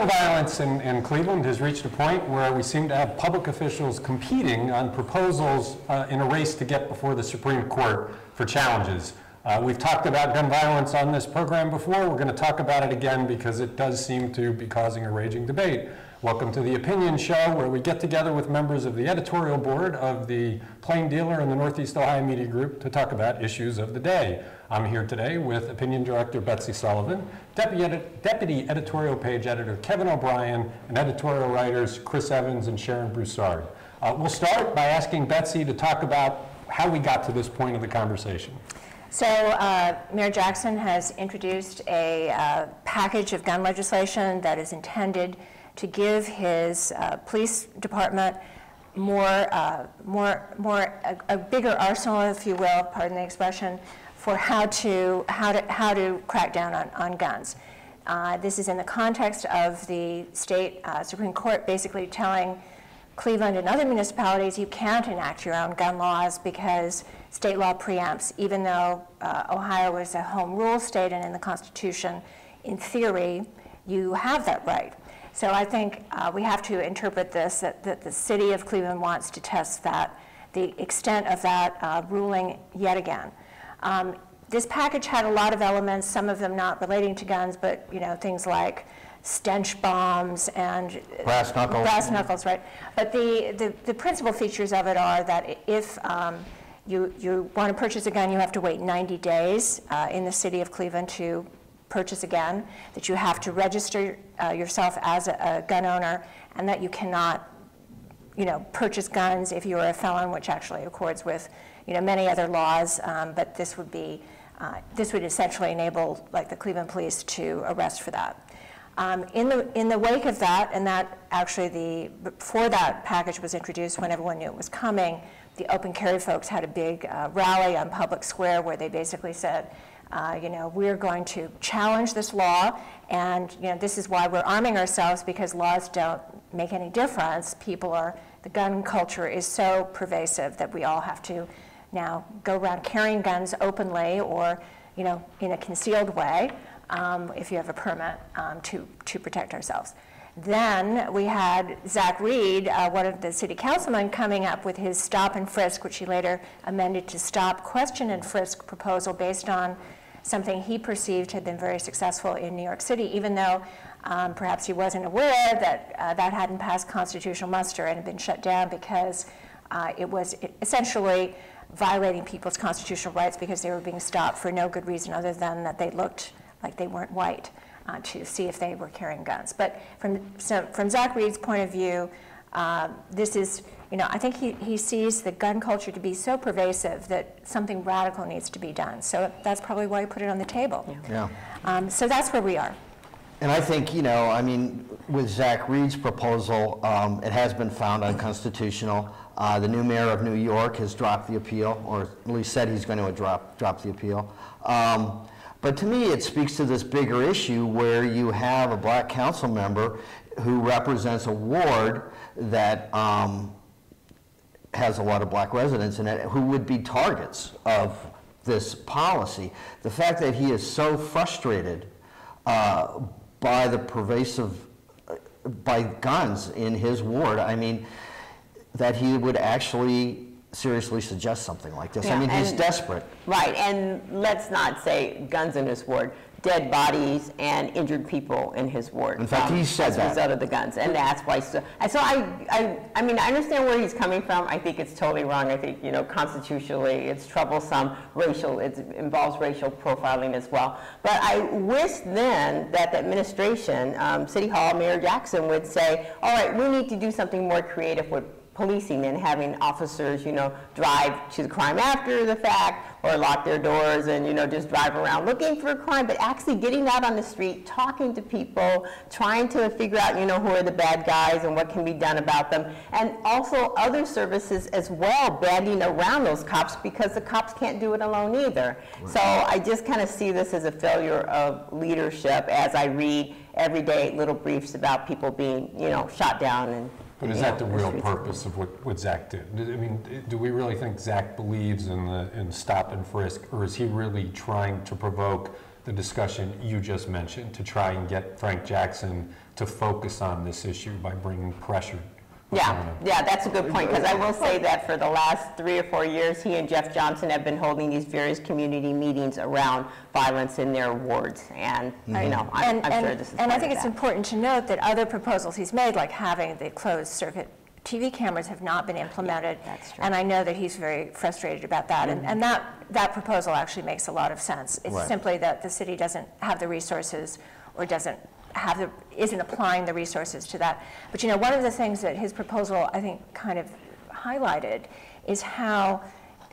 Gun violence in Cleveland has reached a point where we seem to have public officials competing on proposals in a race to get before the Supreme Court for challenges. We've talked about gun violence on this program before. We're going to talk about it again because it does seem to be causing a raging debate. Welcome to the Opinion Show, where we get together with members of the editorial board of the Plain Dealer and the Northeast Ohio Media Group to talk about issues of the day. I'm here today with Opinion Director Betsy Sullivan, Deputy Editorial Page Editor Kevin O'Brien, and editorial writers Chris Evans and Sharon Broussard. We'll start by asking Betsy to talk about how we got to this point of the conversation. So Mayor Jackson has introduced a package of gun legislation that is intended to give his police department a bigger arsenal, if you will, pardon the expression, for how to crack down on guns. This is in the context of the state Supreme Court basically telling Cleveland and other municipalities you can't enact your own gun laws because state law preempts, even though Ohio is a home rule state and in the Constitution, in theory, you have that right. So I think we have to interpret this that the city of Cleveland wants to test the extent of that ruling yet again. This package had a lot of elements, some of them not relating to guns, but things like stench bombs and brass knuckles. Brass knuckles, right? But the principal features of it are that if you want to purchase a gun, you have to wait 90 days in the city of Cleveland to purchase a gun, that you have to register yourself as a gun owner, and that you cannot purchase guns if you're a felon, which actually accords with many other laws, but this would essentially enable the Cleveland police to arrest for that. In the wake of that, and that actually before that package was introduced, when everyone knew it was coming, the open carry folks had a big rally on Public Square where they basically said, we're going to challenge this law, and this is why we're arming ourselves, because laws don't make any difference. The gun culture is so pervasive that we all have to now go around carrying guns openly or in a concealed way if you have a permit to protect ourselves. Then we had Zach Reed, one of the city councilmen, coming up with his stop and frisk, which he later amended to stop, question, and frisk proposal based on something he perceived had been very successful in New York City, even though perhaps he wasn't aware that that hadn't passed constitutional muster and had been shut down because it was essentially violating people's constitutional rights because they were being stopped for no good reason other than that they looked like they weren't white to see if they were carrying guns. But from Zach Reed's point of view, this is, I think he sees the gun culture to be so pervasive that something radical needs to be done. So that's probably why he put it on the table. Yeah. So that's where we are. And I think, with Zach Reed's proposal, it has been found unconstitutional. The new mayor of New York has dropped the appeal, or at least said he's going to drop the appeal. But to me, it speaks to this bigger issue where you have a black council member who represents a ward that has a lot of black residents in it who would be targets of this policy. The fact that he is so frustrated by the by guns in his ward, that he would actually seriously suggest something like this. Yeah, he's desperate. Right, and let's not say guns in his ward, dead bodies and injured people in his ward. In fact, he said that. As a result of the guns, and that's why. I understand where he's coming from. I think it's totally wrong. I think, constitutionally, it's troublesome. It involves racial profiling as well. But I wish then that the administration, City Hall, Mayor Jackson would say, all right, we need to do something more creative with policing and having officers, drive to the crime after the fact or lock their doors and, just drive around looking for a crime, but actually getting out on the street, talking to people, trying to figure out, who are the bad guys and what can be done about them. And also other services as well banding around those cops because the cops can't do it alone either. Right. So I just kind of see this as a failure of leadership as I read every day little briefs about people being, shot down and But is that the real purpose of what Zach did? Do we really think Zach believes in stop and frisk, or is he really trying to provoke the discussion you just mentioned, to try and get Frank Jackson to focus on this issue by bringing pressure. Yeah, that's a good point, because I will say that for the last 3 or 4 years, he and Jeff Johnson have been holding these various community meetings around violence in their wards, and you know, I'm sure this is And I part think of it's that. important to note that other proposals he's made, like having the closed circuit TV cameras, have not been implemented. That's true. And I know that he's very frustrated about that, and that proposal actually makes a lot of sense. It's Right. simply that the city doesn't have the resources, or isn't applying the resources to that. But you know, one of the things that his proposal, I think, kind of highlighted is how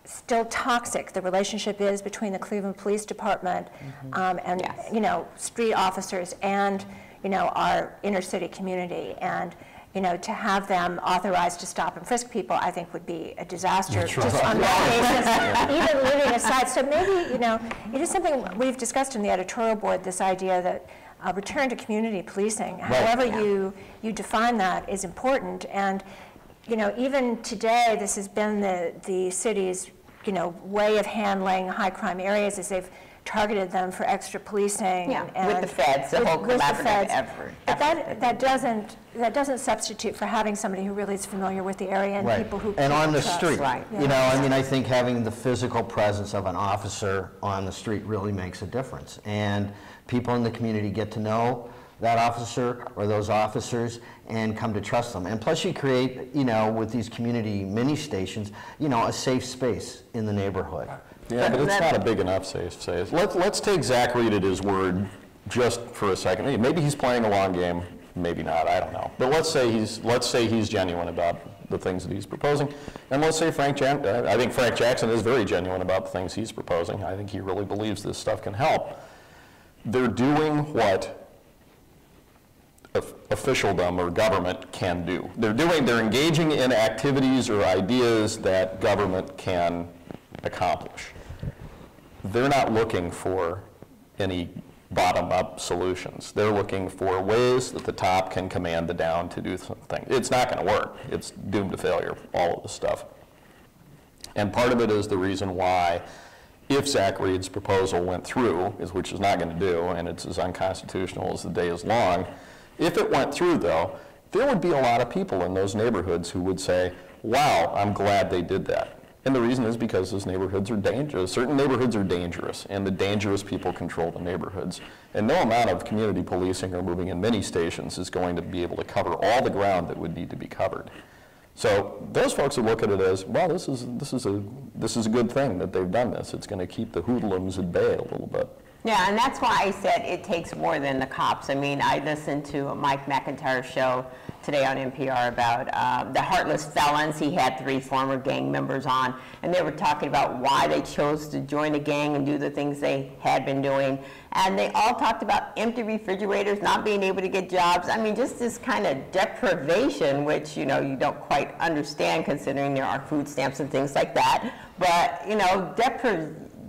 still toxic the relationship is between the Cleveland Police Department and Yes. you know, street officers and you know, our inner city community. And you know, to have them authorized to stop and frisk people, I think would be a disaster. That's right. Just on that basis, even leaving aside. So maybe, you know, it is something we've discussed in the editorial board, this idea that return to community policing, however you define that, is important. And, you know, even today, this has been the city's, you know, way of handling high crime areas, is they've targeted them for extra policing. Yeah, and with the feds, the whole with the collaborative feds. effort. But that doesn't substitute for having somebody who really is familiar with the area and people who And on the trust. street. Right. You know, I mean, I think having the physical presence of an officer on the street really makes a difference. And people in the community get to know that officer or those officers and come to trust them. And plus you create, you know, with these community mini stations, you know, a safe space in the neighborhood. Yeah, but it's not a big enough safe space. Let's take Zach Reed at his word just for a second. Hey, maybe he's playing a long game, maybe not, I don't know. But let's say he's genuine about the things that he's proposing. And let's say I think Frank Jackson is very genuine about the things he's proposing. I think he really believes this stuff can help. They're doing what officialdom or government can do. They're engaging in activities or ideas that government can accomplish. They're not looking for any bottom-up solutions. They're looking for ways that the top can command the down to do something. It's not going to work. It's doomed to failure, all of this stuff. And part of it is the reason why, if Zach Reed's proposal went through, which is not going to do, and it's as unconstitutional as the day is long, if it went through, though, there would be a lot of people in those neighborhoods who would say, wow, I'm glad they did that. And the reason is because those neighborhoods are dangerous. Certain neighborhoods are dangerous, and the dangerous people control the neighborhoods. And no amount of community policing or moving in mini stations is going to be able to cover all the ground that would need to be covered. So those folks would look at it as, well, this is a good thing that they've done this. It's going to keep the hoodlums at bay a little bit. Yeah, and that's why I said it takes more than the cops. I mean, I listened to a Mike McIntyre show today on NPR about the heartless felons. He had 3 former gang members on, and they were talking about why they chose to join a gang and do the things they had been doing. And they all talked about empty refrigerators, not being able to get jobs. I mean, just this kind of deprivation, which, you know, you don't quite understand considering there are food stamps and things like that. But, you know,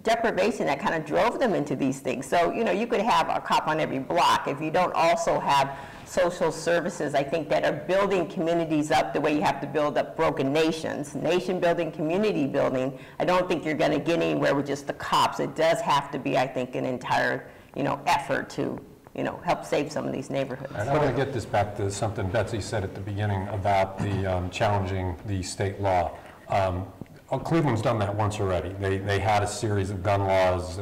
deprivation that kind of drove them into these things. So, you know, you could have a cop on every block if you don't also have social services, I think, that are building communities up the way you have to build up broken nations. Nation building, community building. I don't think you're going to get anywhere with just the cops. It does have to be, I think, an entire, you know, effort to, you know, help save some of these neighborhoods. And I want to get this back to something Betsy said at the beginning about the challenging the state law. Cleveland's done that once already. They had a series of gun laws,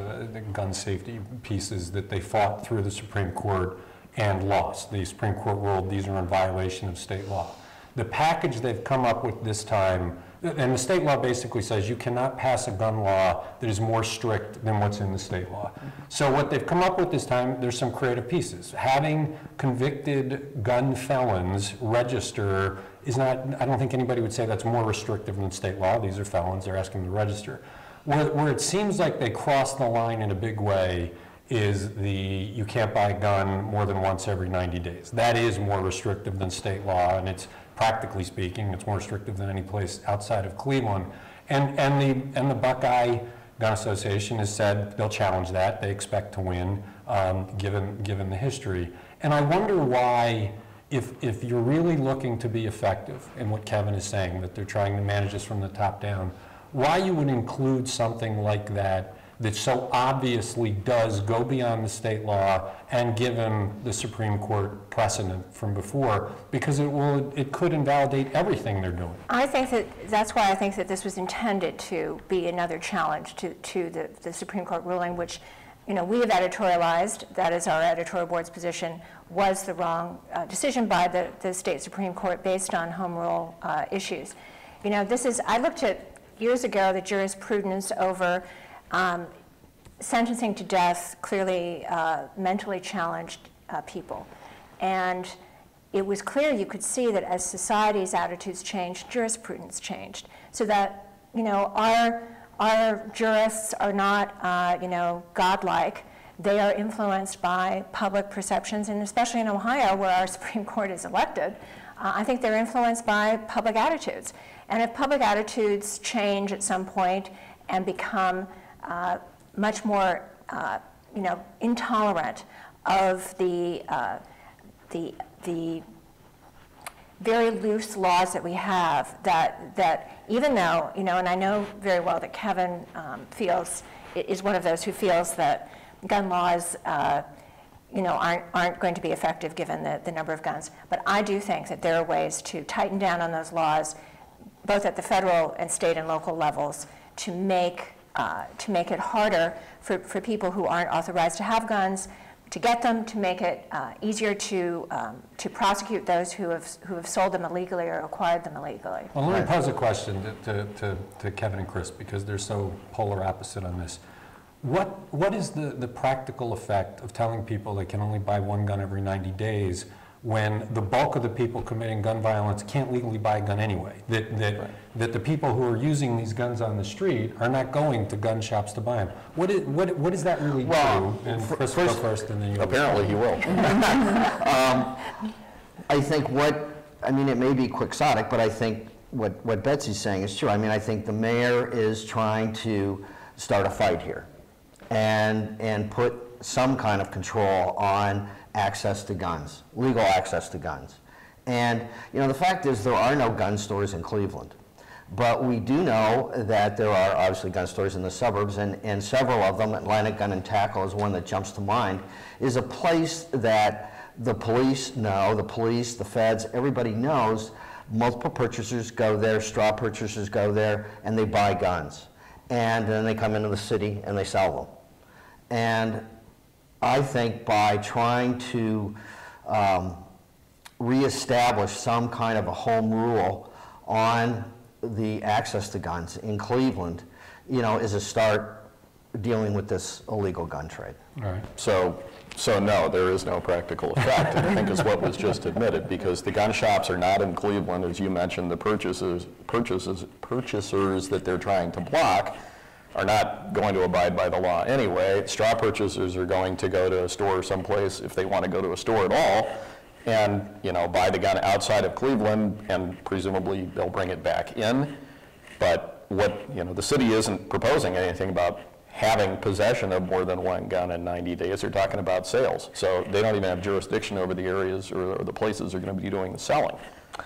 gun safety pieces that they fought through the Supreme Court and lost. The Supreme Court ruled these are in violation of state law. The package they've come up with this time, and the state law basically says you cannot pass a gun law that is more strict than what's in the state law. So what they've come up with this time, there's some creative pieces. Having convicted gun felons register is not, I don't think anybody would say that's more restrictive than state law. These are felons, they're asking them to register. Where it seems like they cross the line in a big way is you can't buy a gun more than once every 90 days. That is more restrictive than state law, and it's, practically speaking, it's more restrictive than any place outside of Cleveland. And the Buckeye Gun Association has said they'll challenge that. They expect to win, given the history. And I wonder why, if you're really looking to be effective in what Kevin is saying, that they're trying to manage this from the top down, why you would include something like that that so obviously does go beyond the state law and given the Supreme Court precedent from before, because it could invalidate everything they're doing. I think that's why I think that this was intended to be another challenge to the Supreme Court ruling, which, you know, we have editorialized, that is our editorial board's position, was the wrong decision by the state Supreme Court based on home rule issues. You know, I looked at years ago the jurisprudence over sentencing to death clearly mentally challenged people. And it was clear, you could see that as society's attitudes changed, jurisprudence changed. So that, you know, our jurists are not, you know, godlike. They are influenced by public perceptions, and especially in Ohio, where our Supreme Court is elected, I think they're influenced by public attitudes. And if public attitudes change at some point and become much more, you know, intolerant of the very loose laws that we have, that even though, you know, and I know very well that Kevin is one of those who feels that gun laws, you know, aren't going to be effective given the number of guns. But I do think that there are ways to tighten down on those laws, both at the federal and state and local levels, to make it harder for people who aren't authorized to have guns to get them, to make it easier to prosecute those who have sold them illegally or acquired them illegally. Well, let me pose a question to Kevin and Chris, because they're so polar opposite on this. What is the practical effect of telling people they can only buy one gun every 90 days when the bulk of the people committing gun violence can't legally buy a gun anyway? That the people who are using these guns on the street are not going to gun shops to buy them. What does that really do? And Chris will go first, and then you. Apparently he will. I think I mean, it may be quixotic, but I think what Betsy's saying is true. I mean, I think the mayor is trying to start a fight here and put some kind of control on access to guns, legal access to guns. And, you know, the fact is there are no gun stores in Cleveland. But we do know that there are obviously gun stores in the suburbs, and several of them, Atlantic Gun and Tackle is one that jumps to mind, is a place that the police know, the feds, everybody knows. Multiple purchasers go there, straw purchasers go there, and they buy guns. And then they come into the city and they sell them. And I think by trying to reestablish some kind of a home rule on the access to guns in Cleveland, you know, is a start dealing with this illegal gun trade. All right. So no, there is no practical effect, I think is what was just admitted, because the gun shops are not in Cleveland, as you mentioned. The purchasers that they're trying to block are not going to abide by the law anyway. Straw purchasers are going to go to a store someplace, if they want to go to a store at all, and, you know, buy the gun outside of Cleveland, and presumably they'll bring it back in. But the city isn't proposing anything about having possession of more than one gun in 90 days. They're talking about sales. So they don't even have jurisdiction over the areas or the places they're going to be doing the selling.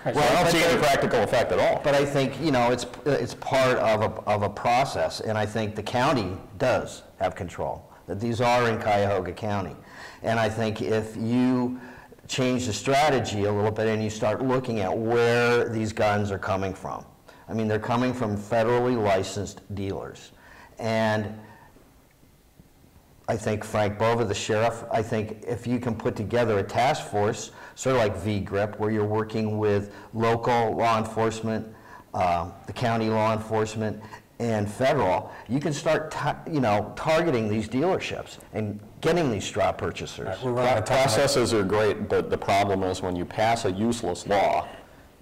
Well, I don't see any practical effect at all. But I think, you know, it's part of a process, and I think the county does have control, that these are in Cuyahoga County. And I think if you change the strategy a little bit and you start looking at where these guns are coming from, I mean, they're coming from federally licensed dealers. And I think Frank Bova, the sheriff, I think if you can put together a task force, sort of like VGRIP, where you're working with local law enforcement, the county law enforcement, and federal, you can start targeting these dealerships and getting these straw purchasers. Processes are great, but the problem is when you pass a useless law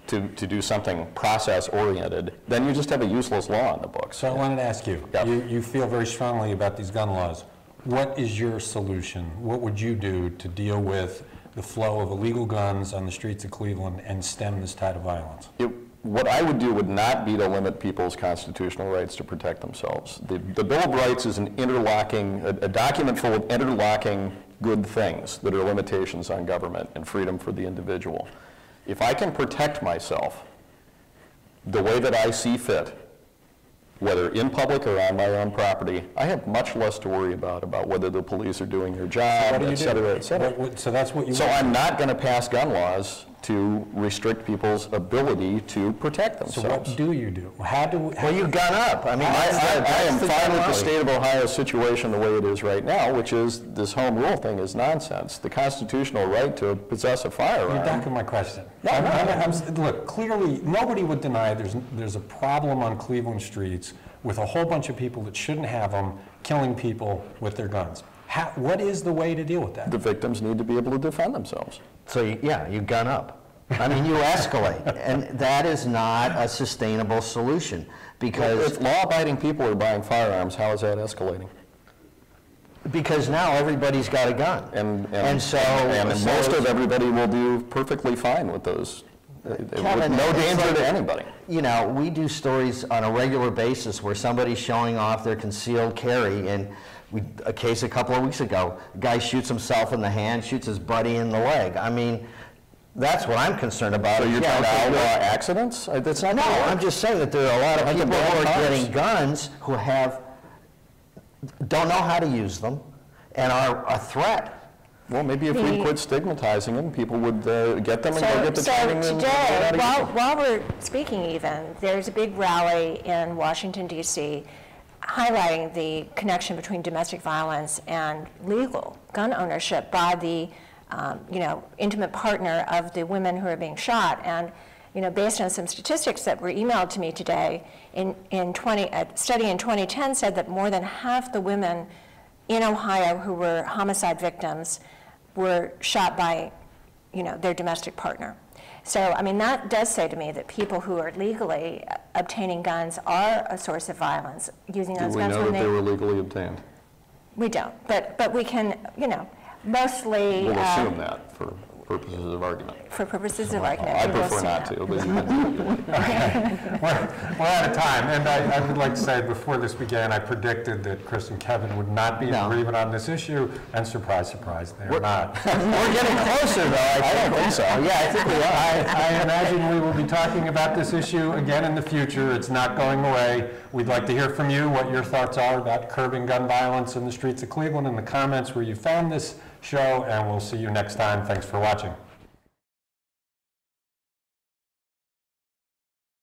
to do something process-oriented, then you just have a useless law on the books. So I wanted to ask you, Yep. you feel very strongly about these gun laws. What is your solution? What would you do to deal with the flow of illegal guns on the streets of Cleveland and stem this tide of violence? What I would do would not be to limit people's constitutional rights to protect themselves. The Bill of Rights is an a document full of interlocking good things that are limitations on government and freedom for the individual. If I can protect myself the way that I see fit, whether in public or on my own property, I have much less to worry about whether the police are doing their job, et cetera, et cetera. So that's what you So want. I'm not going to pass gun laws to restrict people's ability to protect So themselves. what do you do? How do, Well, you gun up. I mean, I am the fine with the reality. state of Ohio's situation the way it is right now, which is this home rule thing is nonsense. The constitutional right to possess a firearm. You're ducking my question. Look, clearly, nobody would deny there's a problem on Cleveland streets with a whole bunch of people that shouldn't have them killing people with their guns. What is the way to deal with that? The victims need to be able to defend themselves. So, you gun up. I mean, you escalate, and that is not a sustainable solution, because If law-abiding people are buying firearms, how is that escalating? now everybody's got a gun. And so most of everybody will do perfectly fine with those, with Kevin, no it's danger like- to anybody. You know, we do stories on a regular basis where somebody's showing off their concealed carry, and a case a couple of weeks ago, a guy shoots himself in the hand, shoots his buddy in the leg. I mean, that's what I'm concerned about. So you're Yeah, trying to okay, outlaw accidents? That's not No, gonna work. I'm just saying that there are a lot of Like the people who are bad cars. getting guns who don't know how to use them and are a threat. Well, maybe if we quit stigmatizing them, people would get them and go get the training and get today, out of here. while we're speaking even, there's a big rally in Washington, D.C. highlighting the connection between domestic violence and legal gun ownership by the intimate partner of the women who are being shot. And based on some statistics that were emailed to me today, a study in 2010 said that more than half the women in Ohio who were homicide victims were shot by, their domestic partner. So, I mean, that does say to me that people who are legally obtaining guns are a source of violence, using Do those we guns know when that they were legally obtained? We don't, but we can, mostly. We'll assume that for purposes of argument. For purposes of argument. I we will prefer assume not that. to, but you can do it. We're out of time, and I would like to say, before this began, I predicted that Chris and Kevin would not be in agreement on this issue, and surprise, surprise, they are not. We're getting closer, though. I don't think so. Yeah, I think we are. I imagine we will be talking about this issue again in the future. It's not going away. We'd like to hear from you what your thoughts are about curbing gun violence in the streets of Cleveland in the comments where you found this show, and we'll see you next time. Thanks for watching.